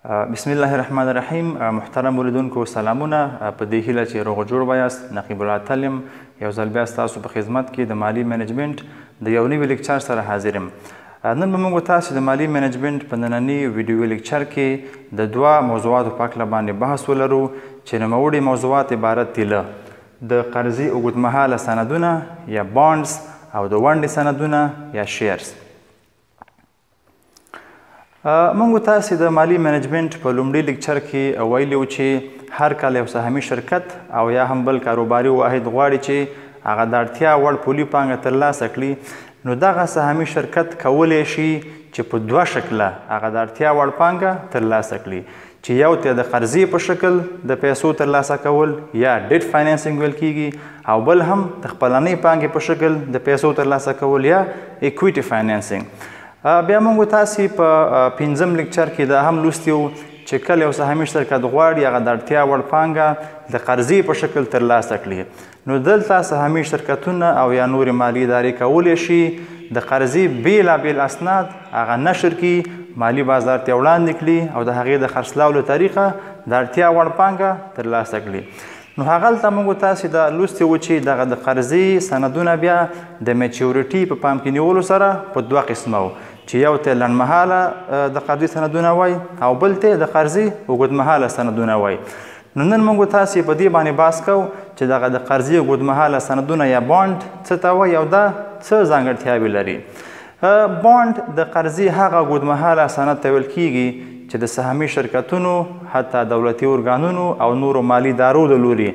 بسم الله الرحمن الرحیم. محترم اوریدونکو سلامونه. په دې هیله چې روغ جوړ وایاست. نقیب الله یم، یو ځل بیا ستاسو په خدمت کې د مالي منیجمنت د یو نوي لیکچر سره حاضر یم. نن به موږ تاسو د مالي منیجمنت په ننني ویډیو لیکچر کې د دوه موضوعاتو په هکله باندې بحث ولرو چې نوموړي موضوعات عبارت دي له د قرضې اوږدمهاله سندونه یا بانډز او د ونډې سندونه یا شیرز. موږ تاسو د مالي منیجمنت په لومړي لیکچر کې ویلي وو چې هر کله یو سهامي شرکت او یا هم بل کاروباري واحد غواړي چې هغه د اړتیا وړ پولي پانګه ترلاسه کړي، نو دغه سهامي شرکت کولی شي چې په دوه شکله هغه د اړتیا وړ پانګه ترلاسه کړي، چې یو ته د قرضې په شکل د پیسو ترلاسه کول یا ډیټ فاینانسینګ ویل کیږي، او بل هم د خپلنۍ پانګې په شکل د پیسو ترلاسه کول یا اکویټي فاینانسینګ. بیا موږ تاسې په پنځم لیکچر کې دا هم لوستي وو چې کله یو سهامي شرکت غواړي هغه د اړتیا وړ پانګه د قرضې په شکل ترلاسه کړي، نو دلته سهامي شرکتونه او یا نورې مالي ادارې کولی شي د قرضې بېلابېل اسناد هغه نشر کړي، مالي بازار ته وړاندې کړي او د هغې د خرڅلاو له طریقه د اړتیا وړ پانګه ترلاسه کړي. نو هغلته موږ تاسې دا لوستي وو چې دغه د قرضې سندونه بیا د میچورټي په پام کې نیولو سره په دوه قسمه وو، چې یو ته لنډمهاله د قرضې سندونه وای او بل ته د قرضې اوږدمهاله سندونه وای. نو نن موږ تاسې په دې باندې بحث کوو چې دغه د قرضې اوږدمهاله سندونه یا بانډ څه ته وایي او دا څه ځانګړتیاوې لري. بانډ د قرضې هغه اوږدمهاله سند ته ویل کیږي چې د سهامي شرکتونو، حتی دولتي ارګانونو او نورو مالي ادارو د لوري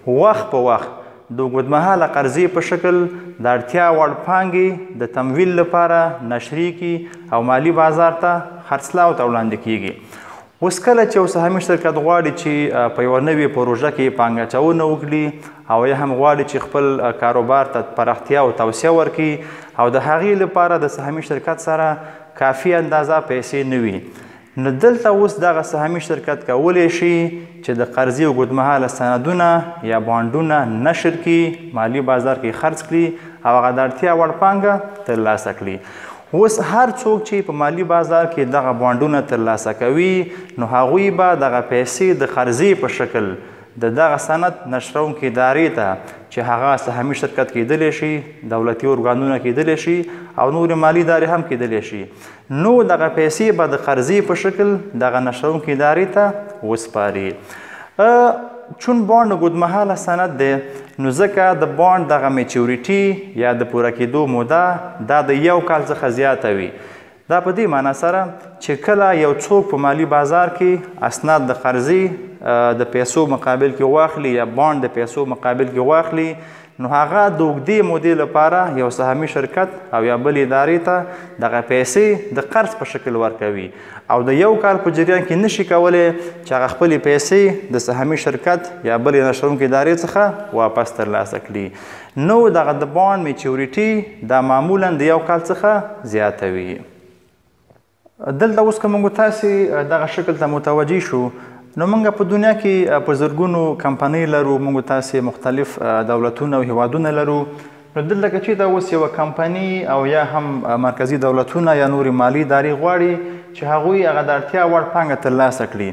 وخت په وخت د اوږدمهاله قرضې په شکل د اړتیا وړ پانګې د تمویل لپاره نشري کړي او مالي بازار ته خرڅلاو ته وړاندې کیږي. اوس کله چې یو سهامي شرکت غواړي چې په یوه نوې پروژه کې پانګه اچونه وکړي او یا هم غواړي چې خپل کاروبار ته پراختیا او توسعه ورکړي او د هغې لپاره د سهامي شرکت سره کافي اندازه پیسې نه وي، نو دلته اوس دغه سهامي شرکت کولی شي چې د قرضې اوږدمهاله سندونه یا بانډونه نشر کړي، مالي بازار کې خرڅ کړي او هغه د اړتیا وړ پانګه ترلاسه کړي. اوس هر څوک چې په مالي بازار کې دغه بانډونه ترلاسه کوي، نو هغوی به دغه پیسې د قرضې په شکل د دغه سند نشرونکې ادارې ته چې هغه سهامي شرکت کیدلی شي، دولتي ارګانونه کیدلی شي او نورې مالي ادارې هم کیدلی شي، نو دغه پیسې به د قرضې په شکل دغه نشرونکې ادارې ته وسپاري. چون بانډ اوږدمهاله سند دی، نو ځکه د بانډ دغه میچورټي یا د پوره کېدو موده دا د یو کال څخه زیاته وي. دا په دې معنا سره چې کله یو څوک په مالي بازار کې اسناد د قرضې د پیسو مقابل کې واخلي یا بانډ د پیسو مقابل کې واخلي، نو هغه د اوږدې مودې لپاره یو سهامي شرکت او یا بل ادارې ته دغه پیسې د قرض په شکل ورکوي او د یو کال په جریان کې نشي کولی چې هغه خپلې پیسې د سهامي شرکت یا بلې نشرونکې ادارې څخه واپس ترلاسه کړي. نو دغه د بانډ میچورټي دا معمولا د یو کال څخه زیاته وي. دلته اوس که موږ تاسې دغه شکل ته متوجه شو، نو موږ په دنیا کې په زرګونو کمپنۍ لرو، موږ تاسې مختلف دولتونه او هیوادونه لرو. نو دلته که چېرته اوس یوه کمپنۍ او یا هم مرکزي دولتونه یا نورې مالي ادارې غواړي چې هغوی هغه د اړتیا وړ پانګه ترلاسه کړي،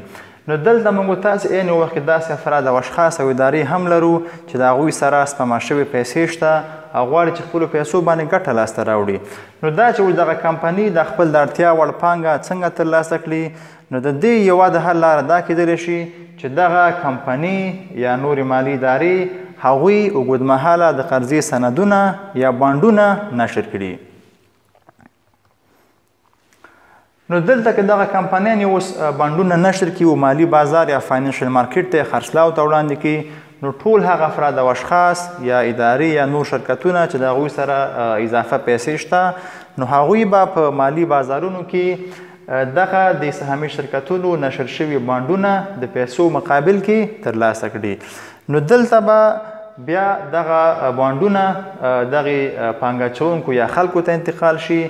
نو دلته موږ تاسې عین وخت کې داسې افراد او اشخاص او ادارې هم لرو چې د هغوی سره سپما شوې پیسې شته او غواړي چې خپلو پیسو باندې ګټه لاسته راوړي. نو دا چې اوس دغه کمپنۍ د خپل د اړتیا وړ پانګه څنګه ترلاسه کړي، نو د دې یوه د حل لاره دا کیدلی شي چې دغه کمپنۍ یا نورې مالي ادارې هغوی اوږدمهاله د قرضې سندونه یا بانډونه نشر کړي. نو دلته که دغه کمپنیانې اوس بانډونه نشر کړي او مالي بازار یا فاینانشل مارکیټ ته خرڅلاو ته وړاندې کړي، نو ټول هغه افراد او اشخاص یا ادارې یا نور شرکتونه چې د هغوی سره اضافه پیسې شته، نو هغوی به په مالي بازارونو کې دغه د سهامي شرکتونو نشر شوي بانډونه د پیسو مقابل کې ترلاسه کړي. نو دلته به بیا دغه بانډونه دغې پانګه اچوونکو یا خلکو ته انتقال شي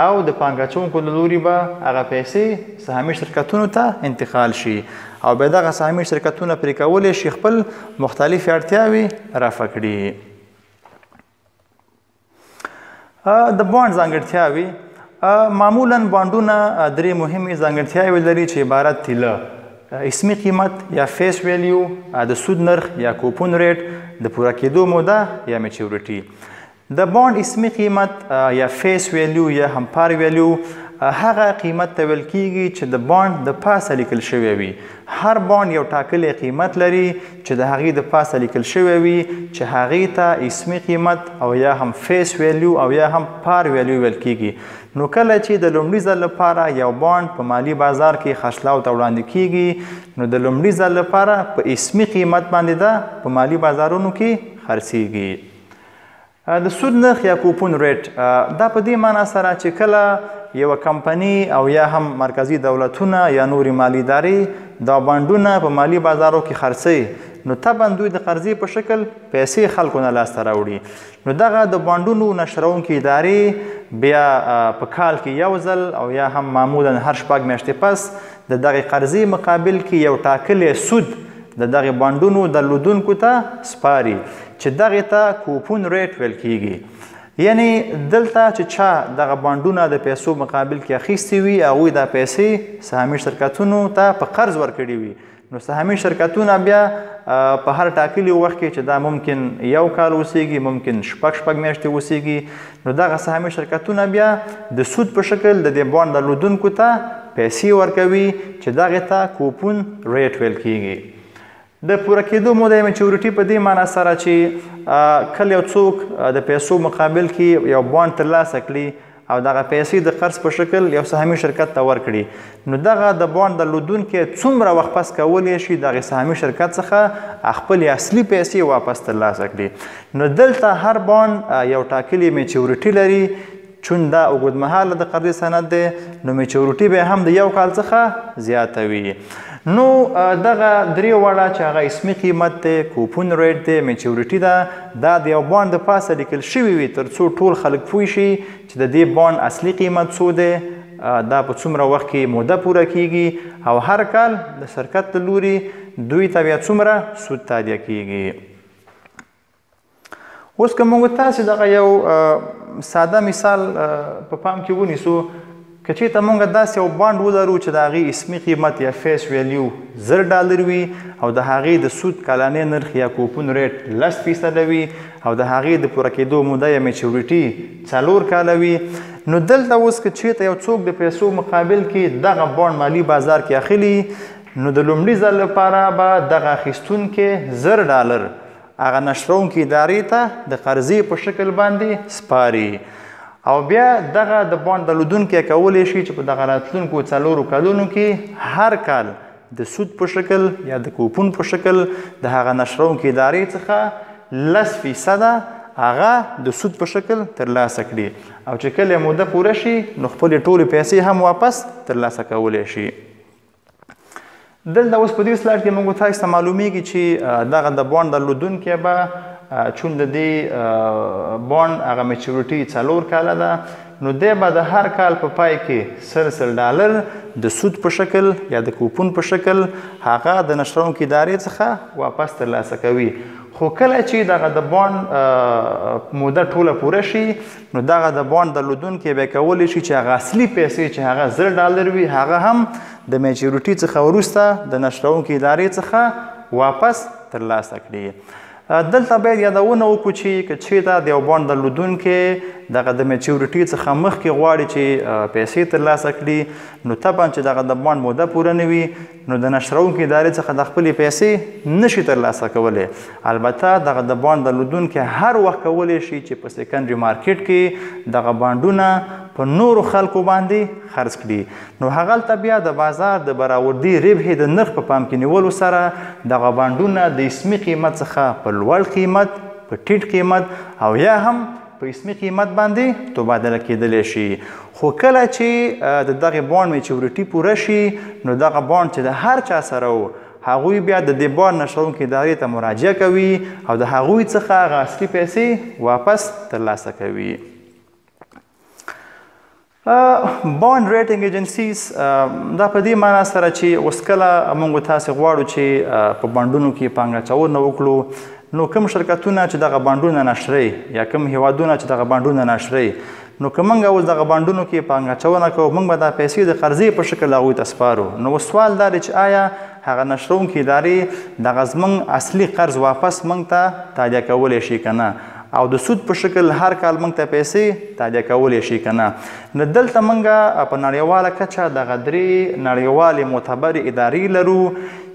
او د پانګه اچوونکو له لوري به هغه پیسې سهامي شرکتونو ته انتقال شي او بیا دغه سهامي شرکتونه پرې کولی شي خپل مختلفې اړتیاوې رفع کړي. د بانډ ځانګړتیاوې معمولا بانډونه درې مهمې ځانګړتیاوې لري چې عبارت دي له اسمي قیمت یا فیس ویلیو، د سود نرخ یا کوپون ریټ، د پوره کېدو موده یا میچورټي. د بانډ اسمي قیمت یا فیس ویلیو یا هم پار ویلیو هغه قیمت ته ویل کیږي چې د بانډ د پاسه لیکل شوی وي. هر بانډ یو ټاکلی قیمت لري چې د هغې د پاسه لیکل شوی وي چې هغې ته اسمي قیمت او یا هم فیس ویلیو او یا هم پار ویلیو ویل کیږي. نو کله چې د لومړي ځل لپاره یو بانډ په مالي بازار کې خرڅلاو ته وړاندې کیږي نو د لومړي ځل لپاره په اسمي قیمت باندې ده په مالي بازارونو کې خرڅیږي. د سود نرخ یا کوپون ریټ دا په دې معنا سره چې کله یوه کمپني او یا هم مرکزي دولتونه یا نورې مالي ادارې دا بانډونه په مالي بازارو کې خرڅوي نو طبعا دوی د قرضې په شکل پیسې خلکو نه لاسته راوړي. نو دغه د بانډونو نشروونکې ادارې بیا په کال کې یو ځل او یا هم معمولا هر شپږ میاشتې پس د دغې قرضې مقابل کې یو ټاکلی سود د دغې بانډونو درلودونکو ته سپاري چې دغې ته کوپون ریټ ویل کیږي. یعنی دلته چې چا دغه بانډونه د پیسو مقابل کې اخیستې وي هغوی دا پیسې سهامي شرکتونو ته په قرض ورکړي وي. نو سهامي شرکتونه بیا په هر ټاکلي وخت کې چې دا ممکن یو کال اوسیږي ممکن شپږ میاشتې اوسیږي نو دغه سهامي شرکتونه بیا د سود په شکل د دې بانډ درلودونکو ته پیسې ورکوي چې دغې ته کوپون ریټ ویل کیږي. د پوره کېدو موده میچورټي په دې معنا سره چې کله یو څوک د پیسو مقابل کې یو بانډ ترلاسه کړي او دغه پیسې د قرض په شکل یو سهامي شرکت ته ورکړي نو دغه د بانډ درلودونکی څومره وخت پس کولی شي دغې سهامي شرکت څخه خپلې اصلي پیسې واپس ترلاسه کړي. نو دلته هر بانډ یو ټاکلي میچورټي لري چون دا اوږدمهاله د قرضې سند دی نو میچورټي به هم د یو کال څخه زیاته وي. نو دغه درې واړه چې هغه اسمي قیمت دی، کوپون ریټ دی، میچورټي ده، دا د یو بانډ د پاسه لیکل شوي وي تر څو ټول خلک پوه شي چې د دې بانډ اصلي قیمت څو دی، دا په څومره وخت کې موده پوره کیږي او هر کال د شرکت له لوري دوی ته بیا څومره سود تادیه کیږي. اوس که موږ تاسې دغه یو ساده مثال په پام کې ونیسو که چېرته موږ داسې یو بانډ ولرو چې د هغې اسمي قیمت یا فیس ویلیو $10 وي او د هغې د سود کلاني نرخ یا کوپون ریټ 10% وي او د هغې د پوره کېدو موده یا میچورټي 4 کاله وي نو دلته اوس که چېرته یو څوک د پیسو مقابل کې دغه بانډ مالي بازار کې اخلي نو د لومړي ځل لپاره به دغه اخیستونکی $10 هغه نشروونکې ادارې ته د قرضې په شکل باندې سپاري او بیا دغه د بانډ درلودونکی کولی شي چې په دغه راتلونکو 4 کلونو کې هر کال د سود په شکل یا د کوپون په شکل د هغه نشروونکې ادارې څخه 10% هغه د سود په شکل ترلاسه کړي او چې کله موده پوره شي نو خپلې ټولې پیسې هم واپس ترلاسه کولی شي. دلته اوس په دې سلاید کې موږ تاسو ته معلومیږي چې دغه د بانډ درلودونکی به چون د دې بانډ هغه میچورټي 4 کاله ده نو دی به د هر کال په پای کې $100 د سود په شکل یا د کوپون په شکل هغه د نشروونکې ادارې څخه واپس ترلاسه کوي. خو کله چې دغه د بانډ موده ټوله پوره شي نو دغه د بانډ درلودونکی به کولی شي چې هغه اصلي پیسې چې هغه $10 وي هغه هم د میچورټي څخه وروسته د نشروونکې ادارې څخه واپس ترلاسه کړي. دلته باید یادونه وکړو چې که چېرته د یو بانډ درلودونکی دغه د میچورټي څخه مخکې غواړي چې پیسې ترلاسه کړي نو طبعا چې دغه د بانډ موده پوره نه وي نو د نشروونکې ادارې څخه د خپلې پیسې نشي ترلاسه کولی. البته دغه د بانډ درلودونکی هر وخت کولی شي چې په سیکنډري مارکیټ کې دغه بانډونه په نورو خلکو باندې خرڅ کړي نو هغلته بیا د بازار د برآوردي ربح د نرخ په پام کې نیولو سره دغه بانډونه د اسمي قیمت څخه په لوړ قیمت په ټیټ قیمت او یا هم په اسمي قیمت باندې تبادله کېدلی شي. خو کله چې د دغې بانډ میچورټي پوره شي نو دغه بانډ چې د هر چا سره و هغوی بیا د دې بانډ نشروونکې ادارې ته مراجعه کوي او د هغوی څخه هغه اصلي پیسې واپس ترلاسه کوي. بانډ ریټینګ ایجنسیز دا په دې معنا سره چې اوس کله موږ تاسې غواړو چې په بانډونو کې پانګه اچونه وکړو نو کوم شرکتونه چې دغه بانډونه نشروي یا کوم هیوادونه چې دغه بانډونه نشروي نو که موږ اوس دغه بانډونو کې پانګه اچونه کوو موږ به دا پیسې د قرضې په شکل هغوی ته سپارو. نو سوال دا دی چې آیا هغه نشروونکي ادارې دغه زموږ اصلي قرض واپس موږ ته تادیه کولی شي که نه، او د سود په شکل هر کال موږ ته پیسې تادیه کولی شي که نه. نو دلته موږ په نړیواله کچه دغه 3 نړیوالې معتبرې ادارې لرو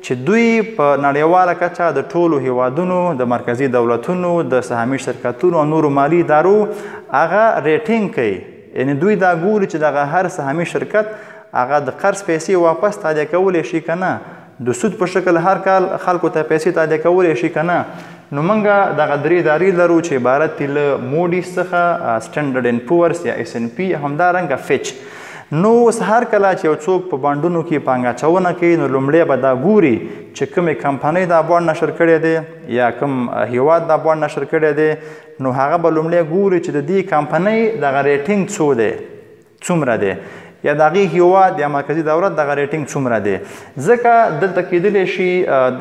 چې دوی په نړیواله کچه د ټولو هیوادونو د مرکزي دولتونو د سهامي شرکتونو او نورو مالي ادارو هغه ریټینګ کوي. یعنی دوی دا ګوري چې دغه هر سهامي شرکت هغه د قرض پیسې واپس تادیه کولی شي که نه، د سود په شکل هر کال خلکو ته پیسې تادیه کولی شي که نه. نو موږ دغه 3 ادارې لرو چې عبارت دي له موډیز څخه، سټنډرډ اینډ پورس یا S&P، همدارنګه فچ. نو اوس هر کله چې یو څوک په بانډونو کې پانګه اچونه کوي نو لومړی به دا ګوري چې کومې کمپنۍ دا بانډ نشر کړی دی یا کوم هیواد دا بانډ نشر کړی دی، نو هغه به لومړی ګوري چې د دې کمپنۍ دغه ریټینګ څو دی، څومره دی، یا د هغې هیواد یا مرکزي دولت دغه ریټینګ څومره دی. ځکه دلته کیدلی شي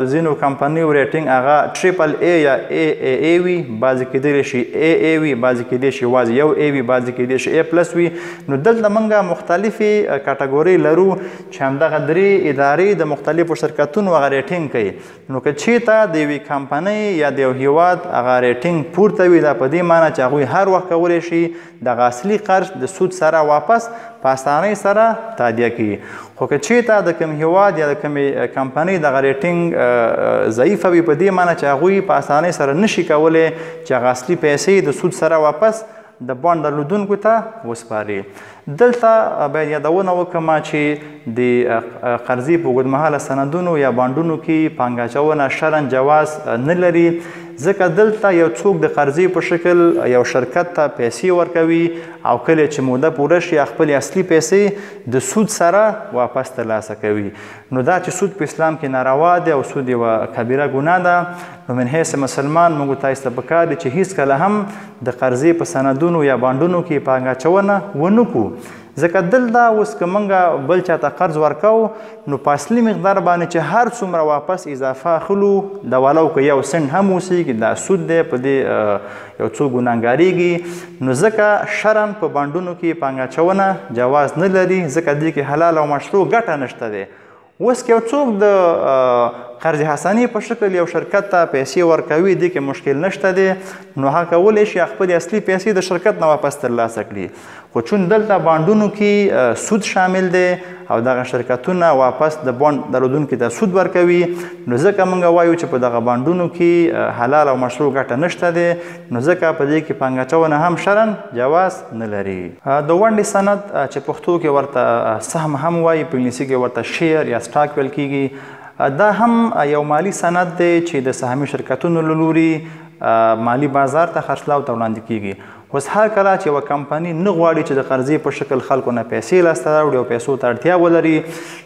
د ځینو کمپنیو ریټینګ هغه TRIPL-A یا AAA وي، بعضې کیدلی شي AA وي، بعضې کیدلی شي یوازې یو A وي، بعضې کیدلی شي A+ وي. نو دلته موږ مختلفې کټګورۍ لرو چې همدغه 3 ادارې د مختلفو شرکتونو هغه ریټینګ کوي. نو که چېرته د یوې کمپنۍ یا د یو هیواد هغه ریټینګ پورته وي، دا په دې معنی چې هغوی هر وخت کولی شي دغه اصلي قرض د سود سره واپس په اسانۍ سره تادیه کوي. خو که چېرته د کوم هیواد یا د کومې کمپنۍ دغه ریټینګ ضعیفه وي، په دې معنی چې هغوی په اسانۍ سره نشي کولی چې هغه اصلي پیسې د سود سره واپس د بانډ درلودونکو ته وسپاري. دلته باید یادونه وکړم چې د قرضې په اوږدمهاله سندونو یا بانډونو کې پانګه اچونه شرعاً جواز نه لري، ځکه دلته یو څوک د قرضې په شکل یو شرکت ته پیسې ورکوي او کله چې موده پوره شي خپلې اصلي پیسې د سود سره واپس ترلاسه کوي. نو دا چې سود په اسلام کې ناروا دی او سود یوه کبیره ګناه ده، نو من حیث مسلمان موږ تاسو ته پکار دی چې هیڅکله هم د قرضې په سندونو یا بانډونو کې پانګه اچونه ونه کړو. ځکه دلته اوس که موږ بل چاته قرض ورکوو نو په اصلي مقدار باندې چې هر څومره واپس اضافه اخلو د ولو که 1 سنټ هم اوسېږي دا سود دی، په دې یو څوک ګناهګارېږي. نو ځکه شرعاً په بانډونو کې پانګه اچونه جواز نه لري، ځکه دې کې حلال او مشروع ګټه نشته دی. اوس که یو څوک د قرض حسنې په شکل یو شرکت ته پیسې ورکوي، دې کې مشکل نشته دی، نو هغه کولی شي خپلې اصلي پیسې د شرکت نه واپس ترلاسه کړي. خو چون دلته بانډونو کې سود شامل دی او دغه شرکتونه واپس د بانډ درلودونکي ته سود ورکوي، نو ځکه موږ وایو چې په دغه بانډونو کې حلال او مشروع ګټه نشته دی، نو ځکه په دې کې پانګه اچونه هم شرعاً جواز نه لري. د ونډې سند چې پښتو کې ورته سهم هم وایي، په انګلیسي کې ورته شیر یا سټاک ویل کیږي، دا هم یو مالی سند دی چې د سهامي شرکتونو له لوري مالی بازار ته خرڅلاو ته وړاندې کیږي. اوس هر کله چې یوه کمپنۍ نه غواړي چې د قرضې په شکل خلکو نه پیسې لاسته راوړي او پیسو ته اړتیا ولري،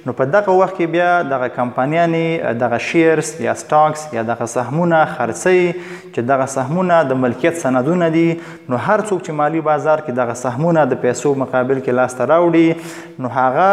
نو په دغه وخت کې بیا دغه کمپنیانې دغه شیرز یا سټاکس یا دغه سهمونه خرڅوي چې دغه سهمونه د ملکیت سندونه دي. نو هر څوک چې مالی بازار کې دغه سهمونه د پیسو مقابل کې لاسته راوړي، نو هغه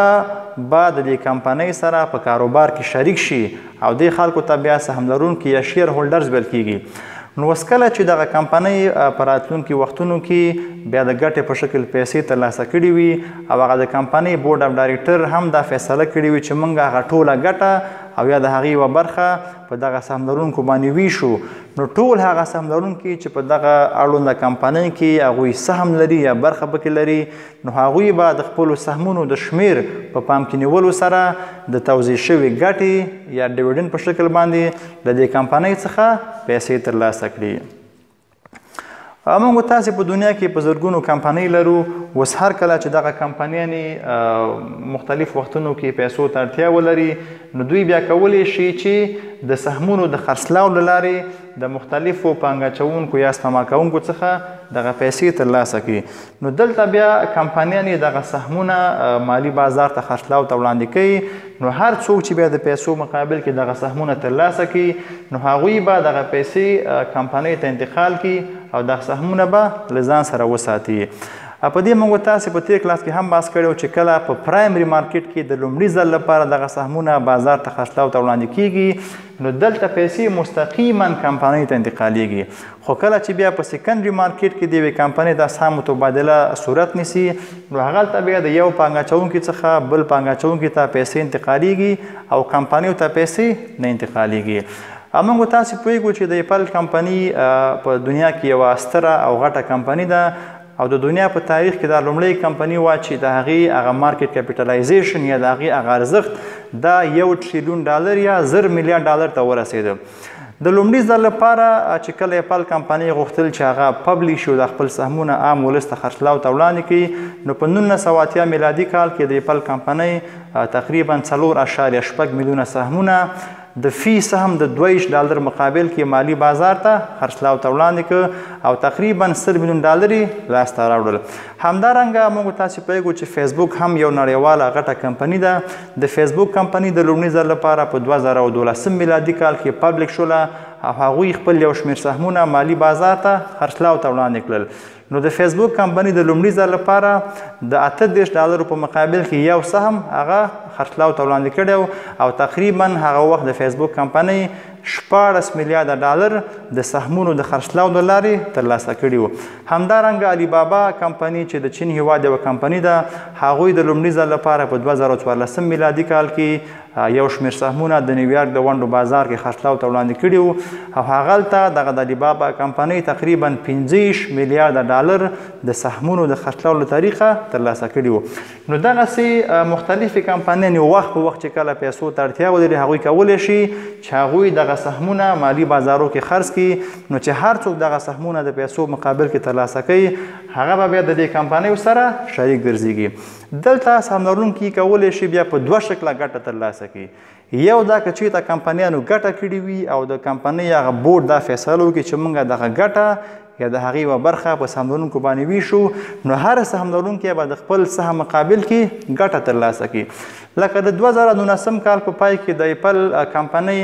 به د دې کمپنۍ سره په کاروبار کې شریک شي او دې خلکو ته بیا سهم لرونکي یا شیر هولډرز ویل کیږي. نو اوس کله چې دغه کمپنۍ په راتلونکي وختونو کې بیا د ګټې په شکل پیسې ترلاسه کړي وي او هغه د کمپنۍ بورډ اف ډایرکټر هم دا فیصله کړې وي چې موږ هغه ټوله ګټه او یا د هغې یوه برخه په دغه سهم لرونکو باندې ویشو، نو ټول هغه سهم لرونکي چې په دغه اړونده کمپنۍ کې هغوی سهم لري یا برخه پکې لري، نو هغوی به د خپلو سهمونو د شمیر په پام کې نیولو سره د توزیع شوې ګټې یا ډیویډنډ په شکل باندې له دې کمپنۍ څخه پیسې ترلاسه کړي. موږ تاسې په دنیا کې په زرګونو کمپنۍ لرو. اوس هر کله چې دغه کمپنیانې مختلف وختونو کې پیسو ته اړتیا ولري، نو دوی بیا کولی شي چې د سهمونو د خرڅلاو له لارې د مختلفو پانګه اچوونکو یا سپما کوونکو څخه دغه پیسې ترلاسه کړي. نو دلته بیا کمپنیانې دغه سهمونه مالی بازار ته خرڅلاو ته وړاندې کوي. نو هر څوک چې بیا د پیسو مقابل کې دغه سهمونه ترلاسه کړي، نو هغوی به دغه پیسې کمپنۍ ته انتقال کړي او دغه سهمونه به له ځان سره وساتي. په دې موږ تاسې په تېر کلاس کې هم بحث کړی چې کله په پرایمري مارکیټ کې د لومړي ځل لپاره دغه سهمونه بازار ته خرڅلاو ته وړاندې کیږي نو دلته پیسې مستقیما کمپنۍ ته انتقالیږي خو کله چې بیا په سیکنډري مارکیټ کې د یوې کمپنۍ د اسهامو تبادله صورت نیسي نو هغلته بیا د یو پانګه اچوونکي څخه بل پانګه اچوونکي ته پیسې انتقالیږي او کمپنیو ته پیسې نه انتقالیږي. موږ تاسې پوهیږو چې د اپل کمپنۍ په دنیا کې یوه ستره او غټه کمپنۍ ده او د دنیا په تاریخ کې دا لومړی کمپنۍ وه چې د هغې هغه مارکیټ کیپیټلایزیشن یا د هغې هغه ارزښت دا $1 ټریلیون یا $1,000 میلیارډ ته ورسېده. د لومړي ځل لپاره چې کله اپل کمپنۍ غوښتل چې هغه پبلیش او د خپل سهمونه عام ولس ته خرڅلاو ته وړاندې کړي نو په 1980 میلادي کال کې د اپل کمپنۍ تقریبا 4.6 میلیونه سهمونه د فی سهم د $2 مقابل کې مالی بازار ته خرڅلاو ته وړاندې کړ او تقریبا $100 میلیون لاسته راوړل. همدارنګه موږ تاسې پوهیږو چې فیسبوک هم یو نړیواله غټه کمپنۍ ده. د فیسبوک کمپنۍ د لومړي ځل لپاره په 2012 میلادي کال کې پبلیک شوله او هغوی خپل یو شمېر سهمونه مالی بازار ته خرڅلاو ته وړاندې کړل. نو د فیسبوک کمپنۍ د لومړي ځل لپاره د $38 په مقابل کې یو سهم هغه خرڅلاو ته وړاندې کړی او تقریبا هغه وخت د فیسبوک کمپنۍ $14 میلیارډ د سهمونو د خرڅلاو د لارې ترلاسه کړي وو. همدارنګه علی بابا کمپنۍ چې د چین هیواد یوه کمپنۍ ده هغوی د لومړي ځل لپاره په 2014 میلادي کال کې یو شمېر سهمونه د نیویارک د ونډو بازار کې خرڅلاو ته وړاندې کړي وو او هغلته دغه د علی بابا کمپنۍ تقریبا $15 میلیارډ د سهمونو د خرڅلاو له طریقه ترلاسه کړي وو. نو دغسې مختلفې کمپنۍ وخت په وخت چې کله پیسو ته اړتیا ولري هغوی کولی شي چې هغوی دغه سهمونه مالی بازارو کې خرڅ کړي نو چې هر څوک دغه سهمونه د پیسو مقابل کې ترلاسه کوي هغه به بیا د دې کمپنیو سره شریک ګرځېږي. دلته سهم لرونکي کولی شي بیا په 2 شکله ګټه ترلاسه کړي. یو دا که چېرته کمپنیانو ګټه کړې وي او د کمپنۍ هغه بورډ دا فیصله وکړي چې موږ دغه ګټه یا د هغې یوه برخه په سهم لرونکو باندې ویشو نو هر سهم لرونکی به د خپل سهم مقابل کې ګټه ترلاسه کړي. لکه د 2019 کال په پای کې د اپل کمپنۍ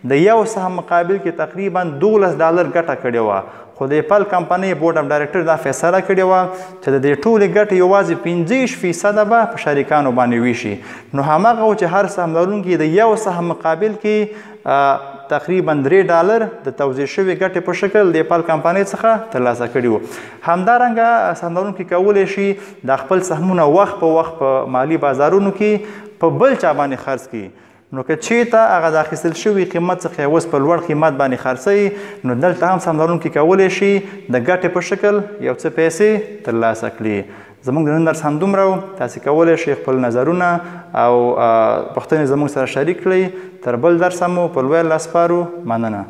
د یو سهم مقابل کې تقریبا $12 ګټه کړې وه خو د اپل کمپنۍ بورډ اف ډایرکټر دا فیصله کړې وه چې د دې ټولې ګټې یوازې 50% به په شریکانو باندې ویشي. نو هماغه و چې هر سهم لرونکي د یو سهم مقابل کې تقریبا $3 د توزیع شوې ګټې په شکل د اپل کمپنۍ څخه ترلاسه کړي وو. همدارنګه سهم لرونکي کولی شي د خپل سهمونه وخت په وخت په مالي بازارونو کې په بل چا باندې خرڅ کړي. نو که چېرته هغه د اخیستل شوي قیمت څخه یې اوس په لوړ قیمت باندې خرڅوي نو دلته هم سهم لرونکي کولی شي د ګټې په شکل یو څه پیسې ترلاسه کړي. زموږ د نن درس همدومره و. تاسې کولی شئ خپل نظرونه او پوښتنې زموږ سره شریک کړئ. تر بل درسه مو په لوی الله سپارو. مننه.